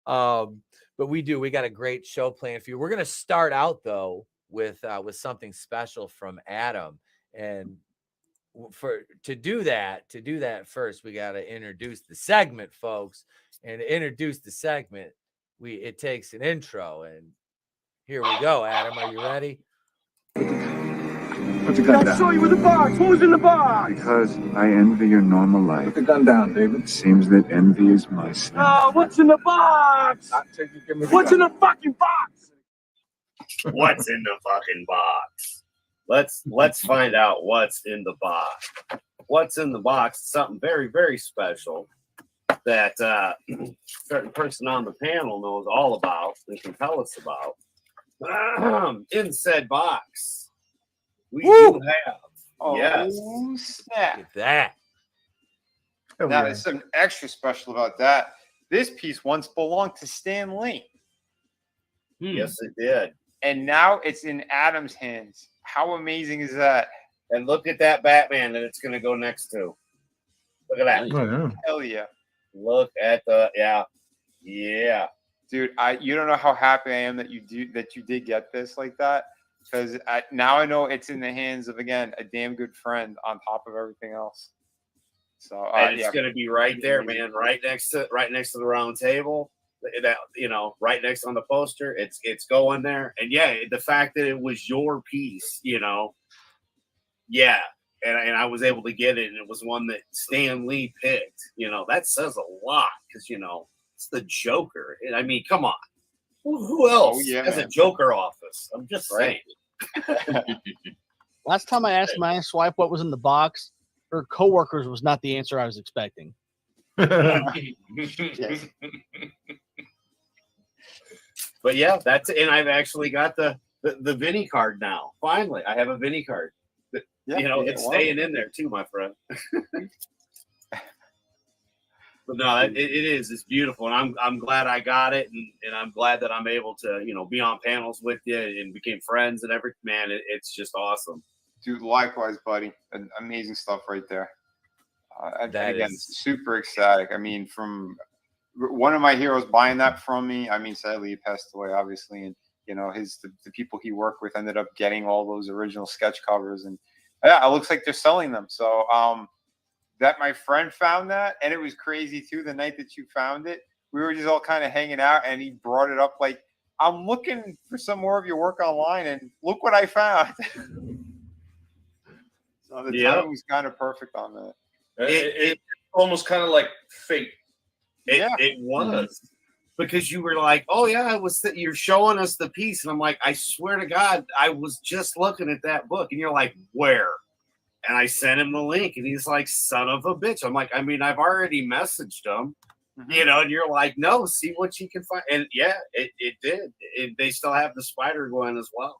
But we got a great show planned for you. We're going to start out though with something special from Adam. And to do that first, we got to introduce the segment, folks. And to introduce the segment, it takes an intro. And here we go, Adam. Are you ready? Put the gun down. I saw you with the box. What was in the box? Because I envy your normal life. Put the gun down, David. It seems that envy is my sin. What's in the box? What's in the fucking box? What's in the fucking box? Let's find out what's in the box. What's in the box is something very, very special that a certain person on the panel knows all about and can tell us about. In said box, we do have. Yes. Snap. Look at that. Now, there's something extra special about that. This piece once belonged to Stan Lee. Yes, it did. And now it's in Adam's hands. How amazing is that? And look at that Batman that it's going to go next to. Look at that. Oh, yeah. Hell yeah. Look at the, yeah. Dude, you don't know how happy I am that you did get this like that. Because now I know it's in the hands of, again, a damn good friend on top of everything else. So And it's going to be right there, man, right next to the round table. That, right next on the poster, it's going there. And the fact that it was your piece, and I was able to get it, and it was one that Stan Lee picked, that says a lot because it's the Joker. I mean, come on, who else has a Joker office? I'm just saying. Last time I asked my swipe what was in the box, her coworkers was not the answer I was expecting. But that's it. And I've actually got the Vinny card now. Finally, I have a Vinny card. It's staying in there too, my friend. But no, it is. It's beautiful, and I'm glad I got it, and I'm glad that I'm able to be on panels with you and became friends and everything. Man, it's just awesome. Dude, likewise, buddy. Amazing stuff right there. And again, super ecstatic. I mean, from one of my heroes buying that from me. I mean, sadly, he passed away, obviously, and the people he worked with ended up getting all those original sketch covers, and it looks like they're selling them. So, that my friend found that, and it was crazy too. The night that you found it, we were just all kind of hanging out, and he brought it up like, "I'm looking for some more of your work online, and look what I found." So the timing was kind of perfect on that. It's almost kind of like fate. It was. Because you were like, "Oh yeah, you're showing us the piece," and I'm like, "I swear to God, I was just looking at that book," and you're like, "Where?" And I sent him the link, and he's like, "Son of a bitch!" I'm like, "I mean, I've already messaged him, and you're like, "No, see what you can find." And it did. They still have the Spider-Gwen as well,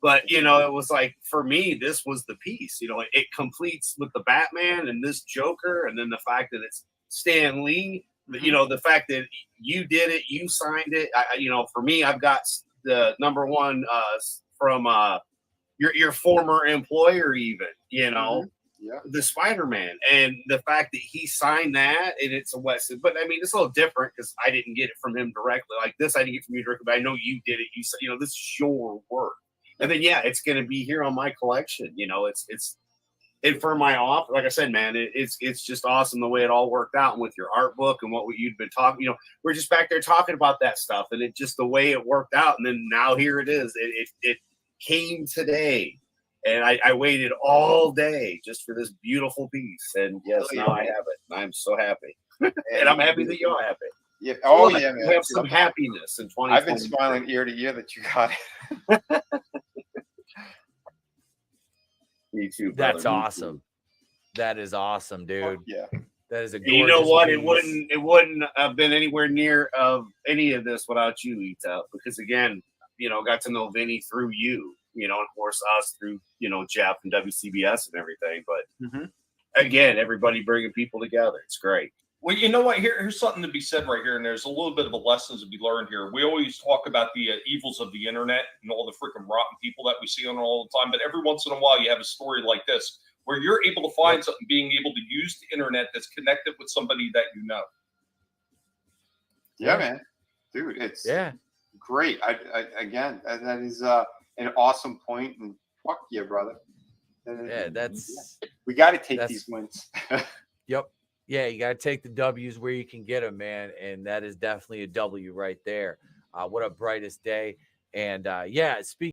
but it was like, for me, this was the piece. It completes with the Batman and this Joker, and then the fact that it's Stan Lee. The fact that you did it, you signed it. For me, I've got the number one from your former employer, even. The Spider-Man, and the fact that he signed that, and it's a West. But I mean, it's a little different because I didn't get it from him directly. Like this, I didn't get from you directly, but I know you did it. You said, this is your work, and then it's going to be here on my collection. It's. And for my office, like I said, man, it's just awesome the way it all worked out, and with your art book and what you'd been talking. We're just back there talking about that stuff, and it just the way it worked out. And then now here it is. It came today, and I waited all day just for this beautiful piece. And yes, now I have it. I'm so happy, and I'm happy that you're happy. Yeah. Oh yeah, man. We have some happiness in 2020. I've been smiling ear to ear that you got it. Me too, brother. That's awesome. That is awesome, dude. Yeah. That is a gorgeous. You know what? Piece. It wouldn't have been anywhere near of any of this without you, Ita. Because again, got to know Vinny through you. And of course us through Jeff and WCBS and everything. But again, everybody bringing people together. It's great. Well, you know what? Here's something to be said right here, and there's a little bit of a lesson to be learned here. We always talk about the evils of the internet and all the freaking rotten people that we see on it all the time, but every once in a while you have a story like this where you're able to find something, being able to use the internet that's connected with somebody that you know. Yeah, man. dude, it's Yeah. great. Again, that is an awesome point, and fuck yeah, brother. Yeah, that's we got to take that's- these wins. Yep. Yeah, you got to take the W's where you can get them, man. And that is definitely a W right there. What a brightest day. And yeah, speaking